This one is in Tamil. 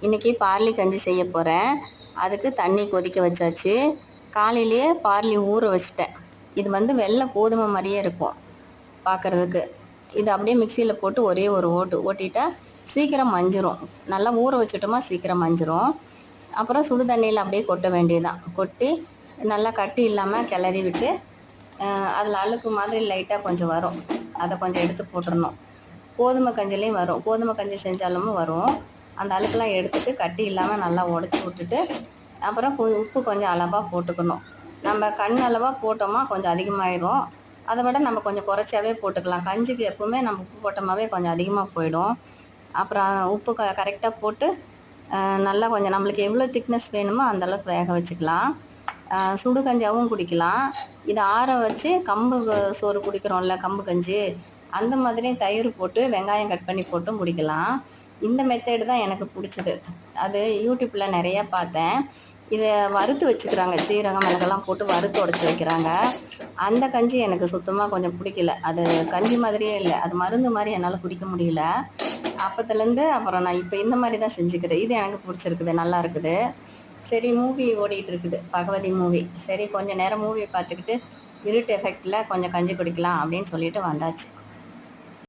இன்றைக்கி பார்லி கஞ்சி செய்ய போகிறேன். அதுக்கு தண்ணி கொதிக்க வச்சாச்சு. காலையிலேயே பார்லி ஊற வச்சுட்டேன். இது வெள்ளை கோதுமை மாதிரியே இருக்கும் பார்க்குறதுக்கு. இது அப்படியே மிக்சியில் போட்டு ஒரே ஒரு ஓட்டிட்டா சீக்கிரம் மஞ்சிரும். நல்லா ஊற வச்சுட்டோமா சீக்கிரம் மஞ்சிரும். அப்புறம் சுடு தண்ணியில் அப்படியே கொட்ட வேண்டியதுதான். கொட்டி நல்லா கட்டி இல்லாமல் கிளறி விட்டு அதில் அழுக்கு மாதிரி லைட்டாக கொஞ்சம் வரும். அதை கொஞ்சம் எடுத்து போட்டுடணும். கோதுமை கஞ்சிலையும் வரும். கோதுமை கஞ்சி செஞ்சாலும் வரும். அந்த அழுக்கெல்லாம் எடுத்துட்டு கட்டி இல்லாமல் நல்லா உடச்சி விட்டுட்டு அப்புறம் உப்பு கொஞ்சம் அளவாக போட்டுக்கணும். நம்ம கண் அளவாக போட்டோமா கொஞ்சம் அதிகமாகிடும். அதை விட நம்ம கொஞ்சம் குறைச்சாவே போட்டுக்கலாம். கஞ்சிக்கு எப்போவுமே நம்ம உப்பு போட்டோமாவே கொஞ்சம் அதிகமாக போயிடும். அப்புறம் உப்பு கரெக்டாக போட்டு நல்லா கொஞ்சம் நம்மளுக்கு எவ்வளோ திக்னஸ் வேணுமோ அந்தளவுக்கு வேக வச்சுக்கலாம். சுடு கஞ்சாவும் குடிக்கலாம். இதை ஆற வச்சு கம்பு சோறு குடிக்கிறோம்ல, கம்பு கஞ்சி, அந்த மாதிரியும் தயிர் போட்டு வெங்காயம் கட் பண்ணி போட்டும் குடிக்கலாம். இந்த மெத்தேடு தான் எனக்கு பிடிச்சது. அது யூடியூப்பில் நிறையா பார்த்தேன். இதை வறுத்து வச்சுக்கிறாங்க. சீரகம் மிளகெல்லாம் போட்டு வறுத்து உடச்சி வைக்கிறாங்க. அந்த கஞ்சி எனக்கு சுத்தமாக கொஞ்சம் பிடிக்கல. அது கஞ்சி மாதிரியே இல்லை. அது மருந்து மாதிரி என்னால் குடிக்க முடியல. அப்போத்துலேருந்து அப்புறம் நான் இப்போ இந்த மாதிரி தான் செஞ்சுக்கிறேன். இது எனக்கு பிடிச்சிருக்குது, நல்லா இருக்குது. சரி, மூவி ஓடிட்டு இருக்குது, பகவதி மூவி. சரி, கொஞ்சம் நேரம் மூவி பார்த்துக்கிட்டு இருட்டு எஃபெக்டில் கொஞ்சம் கஞ்சி குடிக்கலாம் அப்படின்னு சொல்லிட்டு வந்தாச்சு.